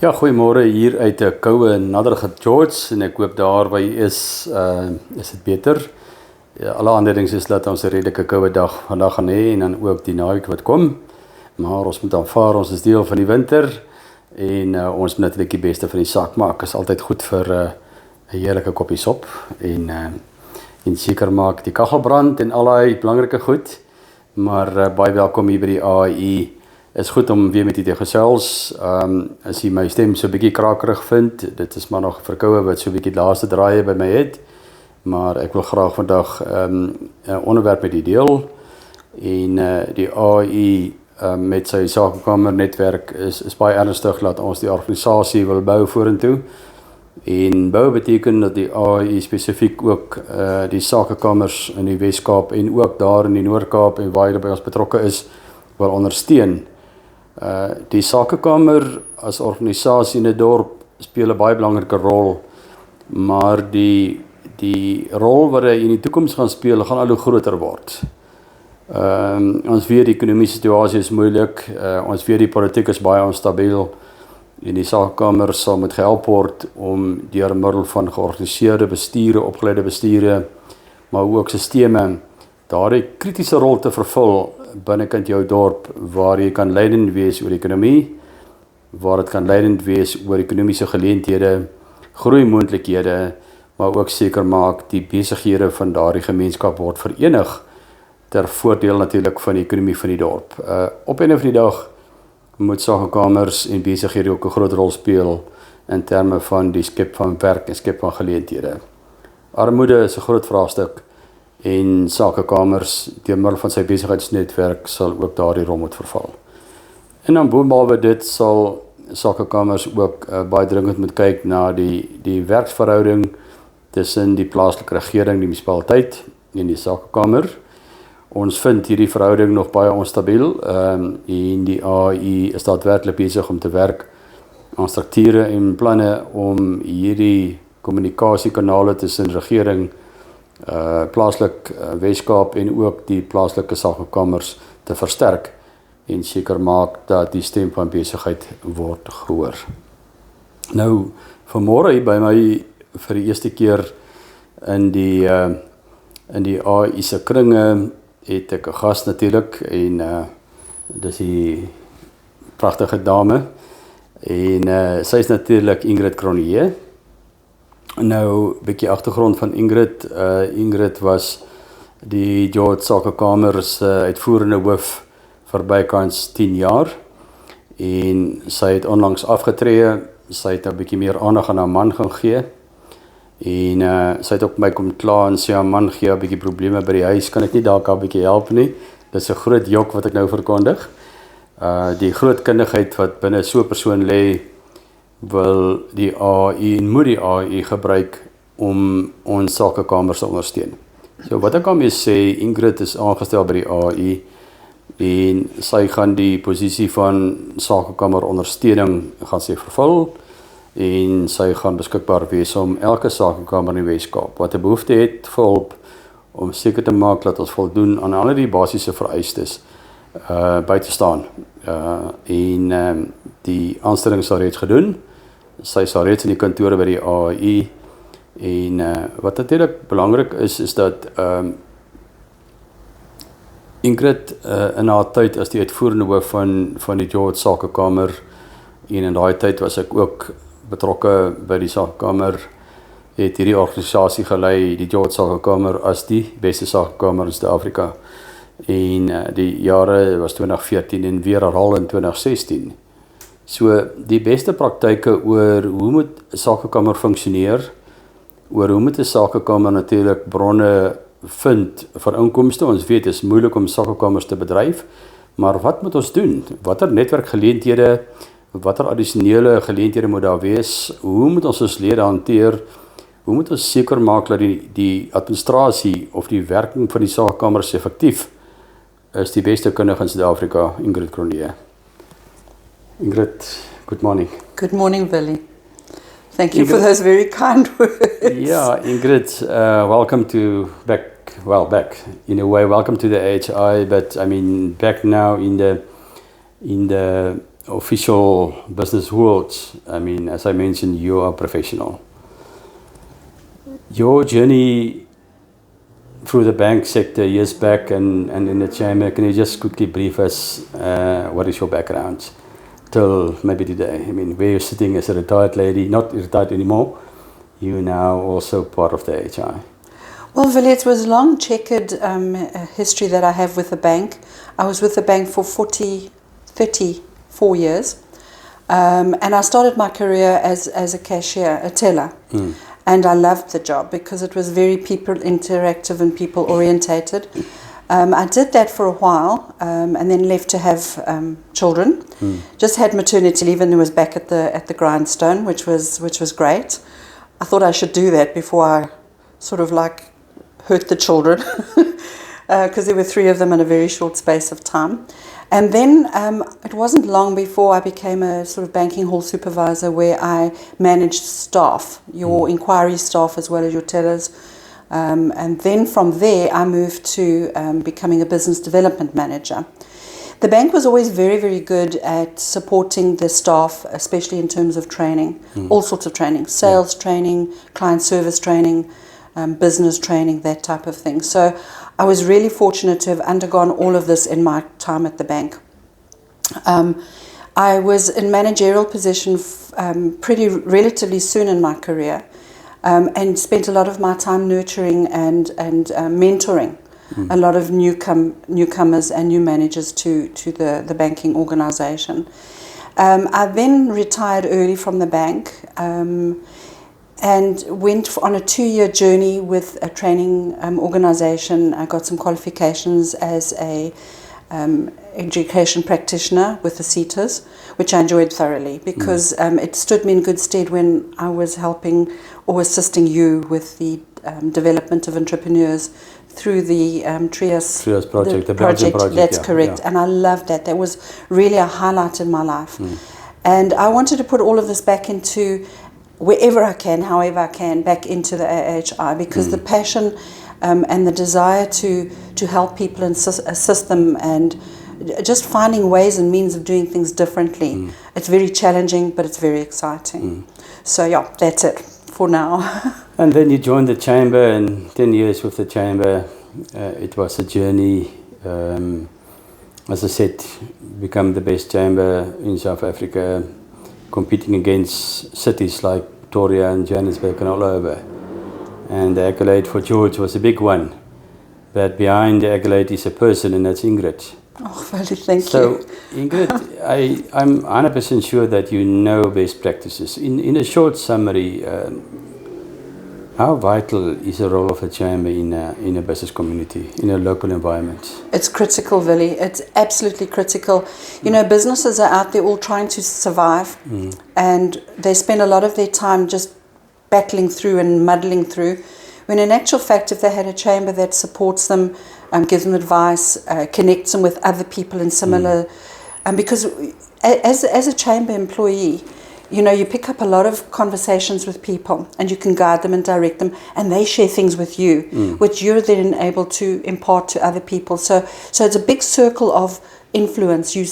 Ja, goeiemôre hier uit 'n koue naderige George en ek hoop daar waar jy is dit beter. Ja, alle aanduidings is dat ons 'n redelike koue dag vandag gaan hê en dan ook die naweek wat kom. Maar ons moet aanvaar ons is deel van die winter en ons moet natuurlik die beste van die saak maak. Is altyd goed vir 'n heerlike koppie sop en seker maak die kaggel brand en al daai belangrike goed. Maar baie welkom hier by die AHi. Is goed om weer met u te gesels. As jy my stem so 'n bietjie krakerig vind, dit is maar nog verkoue wat so 'n bietjie die laaste draaie by my het. Maar ek wil graag vandag 'n onderwerp met u deel. En die AHi met sy sakekamer netwerk is baie ernstig dat ons die organisasie wil bou vorentoe. En bou beteken dat die AHi spesifiek ook die sakekamers in die Wes-Kaap en ook daar in die Noord-Kaap en waar jy by ons betrokke is, wil ondersteun. Die sakekamer as organisasie in 'n dorp speel 'n baie belangrike rol, maar die rol wat hy in die toekoms gaan speel, gaan al hoe groter word. Ons weet die ekonomiese situasie is moeilik, ons weet die politiek is baie onstabiel en die sakekamer sal moet gehelp word om deur middel van georganiseerde bestuure, opgeleide bestuure, maar ook sisteme daardie kritiese rol te vervul binnekant jou dorp, waar jy kan leidend wees oor ekonomie, waar dit kan leidend wees oor ekonomiese geleenthede, groeimoontlikhede, maar ook seker maak die besighede van daardie gemeenskap word verenig ter voordeel natuurlik van die ekonomie van die dorp. Op 'n of die dag moet sakekamers en besighede ook 'n groot rol speel in terme van die skep van werk en skep van geleenthede. Armoede is 'n groot vraagstuk. En sakekamers, deur middel van sy besigheidsnetwerk, sal ook daardie rol moet vervul. En dan boonbehalwe dit sal sakekamers ook baie dringend moet kyk na die werksverhouding tussen die plaaslike regering, die munisipaliteit en die sakekamer. Ons vind hierdie verhouding nog baie onstabiel en die AHi is daadwerklik besig om te werk aan strukture en planne om hierdie kommunikasiekanale tussen regering, plaaslik Wes-Kaap en ook die plaaslike sakekamers te versterk en seker maak dat die stem van besigheid word gehoor. Nou, vanmôre hier by my vir die eerste keer in die AHi se kringe het ek 'n gas natuurlik en dis die pragtige dame en sy is natuurlik Ingrid Cronjé. Nou, 'n bietjie agtergrond van Ingrid. Ingrid was die George-sakekamer uitvoerende hoof vir bykans 10 jaar en sy het onlangs afgetree. Sy het 'n bietjie meer aandag aan haar man gaan gee en sy het ook my kom kla en sê haar man gee 'n bietjie probleme by die huis, kan ek nie dalk 'n bietjie help nie. Dis 'n groot jok wat ek nou verkondig. Die groot kundigheid wat binne so 'n persoon lê, wil die AHi en moet die AHi gebruik om ons sakekamers te ondersteun. So wat ek kan mee sê, Ingrid is aangestel by die AHi en sy gaan die posisie van sakekamer ondersteuning gaan sy vervul en sy gaan beskikbaar wees om elke sakekamer in die Wes-Kaap wat 'n behoefte het vir hulp om seker te maak dat ons voldoen aan al die basiese vereistes by te staan. Die aanstelling sal reeds gedoen. Sy sal reeds in die kantore by die AHi en wat natuurlik belangrik is dat Ingrid in haar tyd as die uitvoerende hoof van die George-sakekamer en in daai tyd was ek ook betrokke by die sakekamer, het hierdie organisasie gelei, die George-sakekamer, as die beste sakekamer in Suid-Afrika en die jare was 2014 en weer herhaal in 2016. So die beste praktyke oor hoe moet 'n sakekamer funksioneer, oor hoe moet 'n sakekamer natuurlik bronne vind vir inkomste. Ons weet dit is moeilik om sakekamers te bedryf, maar wat moet ons doen? Watter netwerkgeleenthede, watter addisionele geleenthede moet daar wees? Hoe moet ons lede hanteer? Hoe moet ons seker maak dat die administrasie of die werking van die sakekamers effektief is? Die beste kundige in Suid-Afrika, Ingrid Cronjé. Ingrid, good morning. Good morning, Willie. Thank you for those very kind words. Yeah, Ingrid, welcome to back in a way. Welcome to the AHi, but I mean back now in the official business world, I mean, as I mentioned, you are professional. Your journey through the bank sector years back and in the chamber, can you just quickly brief us what is your background till maybe today? I mean, where you're sitting as a retired lady, not retired anymore, you're now also part of the AHi. Well, Willie, it was a long checkered history that I have with the bank. I was with the bank for 34 years. And I started my career as a cashier, a teller. And I loved the job because it was very people interactive and people orientated. I did that for a while and then left to have children. Just had maternity leave and was back at the grindstone, which was great. I thought I should do that before I sort of like hurt the children because there were 3 of them in a very short space of time. And then it wasn't long before I became a sort of banking hall supervisor where I managed staff, your inquiry staff as well as your tellers. And then from there I moved to becoming a business development manager. The bank was always very, very good at supporting the staff, especially in terms of training, all sorts of training, sales training, client service training, business training, that type of thing. So I was really fortunate to have undergone all of this in my time at the bank. I was in managerial position pretty relatively soon in my career and spent a lot of my time nurturing and mentoring a lot of newcomers and new managers to the banking organisation. I then retired early from the bank and went on a 2-year journey with a training organisation. I got some qualifications as a education practitioner with the CETAs, which I enjoyed thoroughly because it stood me in good stead when I was helping or assisting you with the development of entrepreneurs through the Trias project, the project. That's correct. Yeah. And I loved that. That was really a highlight in my life. And I wanted to put all of this back into wherever I can, however I can, back into the AHi because the passion and the desire to help people and assist them and just finding ways and means of doing things differently. It's very challenging, but it's very exciting. So yeah, that's it for now. And then you joined the chamber, and 10 years with the chamber, it was a journey. As I said, become the best chamber in South Africa, competing against cities like Pretoria and Johannesburg and all over. And the accolade for George was a big one. But behind the accolade is a person, and that's Ingrid. Oh, Willie, thank So, you. Ingrid, I'm 100% sure that you know best practices. In a short summary, how vital is the role of a chamber in a business community, in a local environment? It's critical, Willie. It's absolutely critical. You know, businesses are out there all trying to survive, and they spend a lot of their time just battling through and muddling through, when in actual fact, if they had a chamber that supports them, gives them advice, connects them with other people in similar... because as a chamber employee, you know, you pick up a lot of conversations with people and you can guide them and direct them, and they share things with you, which you're then able to impart to other people. So it's a big circle of influence. You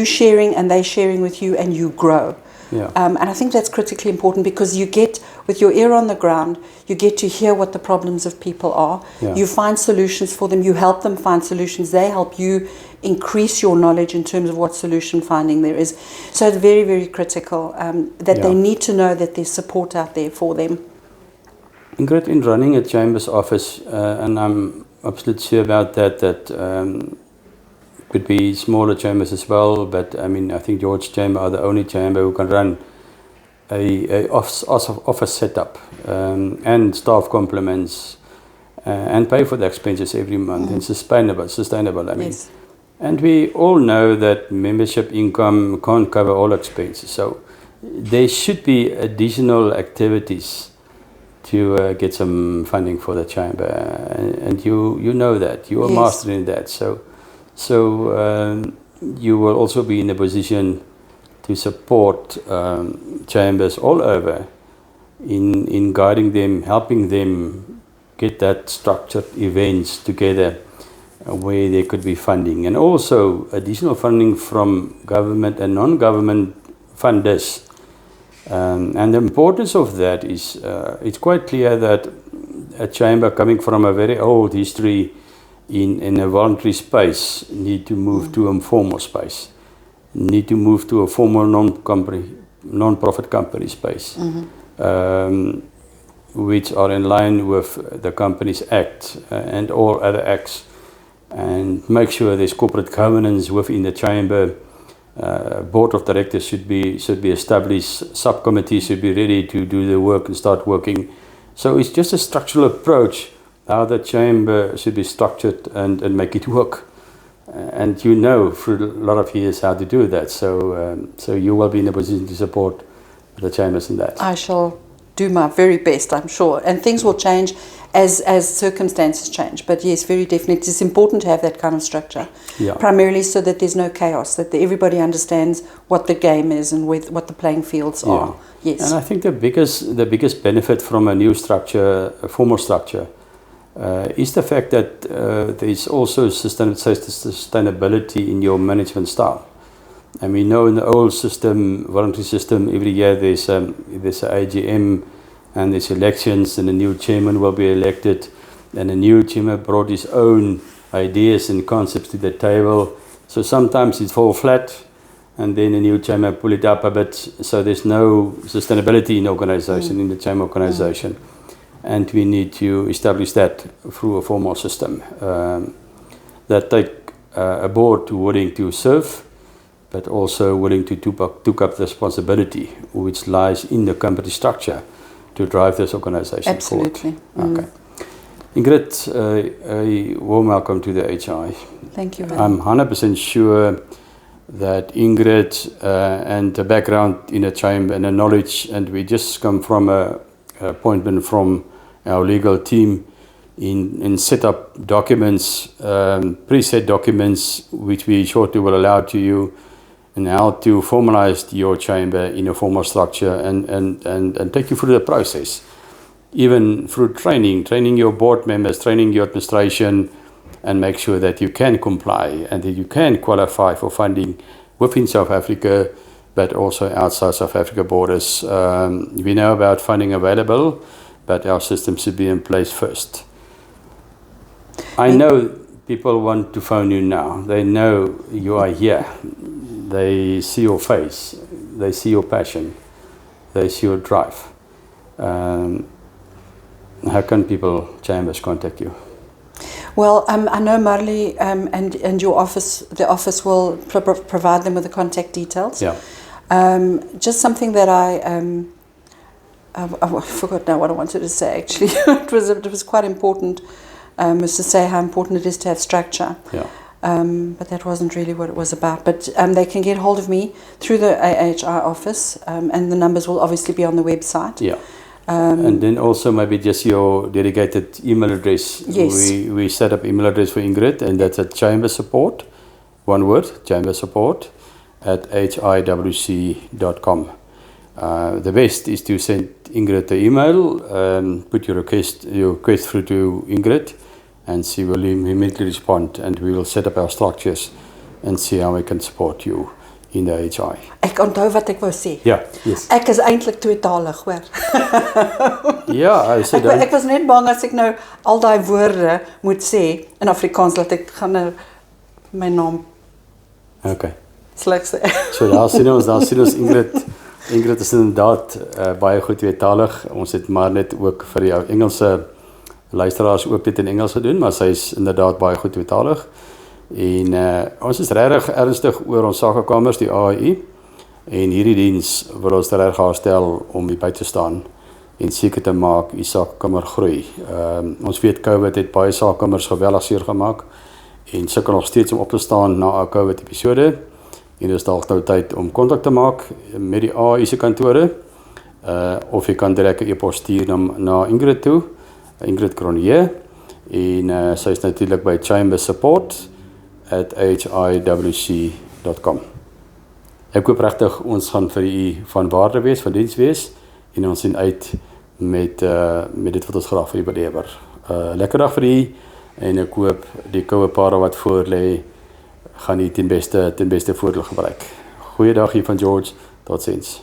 sharing and they sharing with you, and you grow. Yeah. And I think that's critically important because you get, with your ear on the ground, you get to hear what the problems of people are. Yeah. You find solutions for them. You help them find solutions. They help you increase your knowledge in terms of what solution finding there is. So it's very, very critical that they need to know that there's support out there for them. Ingrid, in running a chamber's office, and I'm absolutely sure about that could be smaller chambers as well, but I mean, I think George Chamber are the only chamber who can run a office setup and staff complements and pay for the expenses every month and sustainable. I mean, Yes. And we all know that membership income can't cover all expenses, so there should be additional activities to get some funding for the chamber, and you know that you are mastering that. So you will also be in a position to support chambers all over in guiding them, helping them get that structured events together where there could be funding, and also additional funding from government and non-government funders. And the importance of that is, it's quite clear that a chamber coming from a very old history in a voluntary space need to move to a formal space, need to move to a formal non-profit company space, which are in line with the Companies Act and all other acts, and make sure there's corporate governance within the chamber. Board of directors should be established, subcommittees should be ready to do the work and start working. So it's just a structural approach how the chamber should be structured and make it work. And you know through a lot of years how to do that. So you will be in a position to support the chambers in that. I shall do my very best, I'm sure. And things will change as circumstances change. But yes, very definitely, it's important to have that kind of structure. Yeah. Primarily so that there's no chaos, that everybody understands what the game is and what the playing fields are. Yes. And I think the biggest benefit from a new structure, a formal structure, is the fact that there's also sustainability in your management style. And we know in the old system, voluntary system, every year there's an AGM and there's elections, and a new chairman will be elected, and a new chairman brought his own ideas and concepts to the table. So sometimes it falls flat, and then a new chairman pull it up a bit. So there's no sustainability in the organization, in the chamber organization. And we need to establish that through a formal system that take a board willing to serve, but also willing to took up the responsibility which lies in the company structure to drive this organization Absolutely. forward. Okay. Ingrid, a warm welcome to the AHi. Thank you. I'm 100% sure that Ingrid and the background in the chamber and the knowledge, and we just come from an appointment from our legal team in set up documents, preset documents, which we shortly will allow to you, and how to formalize your chamber in a formal structure and take you through the process, even through training your board members, training your administration, and make sure that you can comply and that you can qualify for funding within South Africa, but also outside South Africa borders. We know about funding available, but our system should be in place first. I know people want to phone you now. They know you are here. They see your face. They see your passion. They see your drive. How can people, chambers, contact you? Well, I know Marley and your office, the office will provide them with the contact details. Yeah. Just something that I forgot now what I wanted to say actually. it was quite important, was to say how important it is to have structure. Yeah. But that wasn't really what it was about. But they can get hold of me through the AHi office, and the numbers will obviously be on the website. Yeah. And then also maybe just your dedicated email address. Yes. We set up email address for Ingrid, and that's at chamber support, one word, chamber support @ahiwc.com. The best is to send Ingrid the email, put your request through to Ingrid, and she will immediately respond, and we will set up our structures and see how we can support you in the AHi. Ek onthou wat ek wou sê. Ja, yes. Ek is eintlik tweetalig, hoor. Ja, ek was net bang as ek nou al daai woorde moet sê in Afrikaans dat ek gaan nou my naam Okay. sleg sê. So daar sien ons Ingrid is inderdaad baie goed tweetalig. Ons het maar net ook vir jou Engelse luisteraars ook dit in Engels gedoen, maar sy is inderdaad baie goed tweetalig. En ons is regtig ernstig oor ons sakekamers, die AHi, en hierdie diens wil ons reg herstel om by te staan en seker te maak die sakekamer groei. Ons weet COVID het baie sakekamers geweldig seer gemaak en sukkel nog steeds om op te staan na 'n COVID episode. En dis dalk nou tyd om kontak te maak met die AHi se kantore, of jy kan direk 'n e-pos stuur na Ingrid toe, Ingrid Cronjé, en sy is natuurlik by chambersupport@ahiwc.com. Ek hoop regtig ons gaan vir u van waarde wees, van diens wees, en ons sien uit met dit wat ons graag vir u belewer. Lekker dag vir u, en ek hoop die koue pare wat voor lê, gaan die ten beste voordeel gebruik. Goeiedag hier van George, totsiens.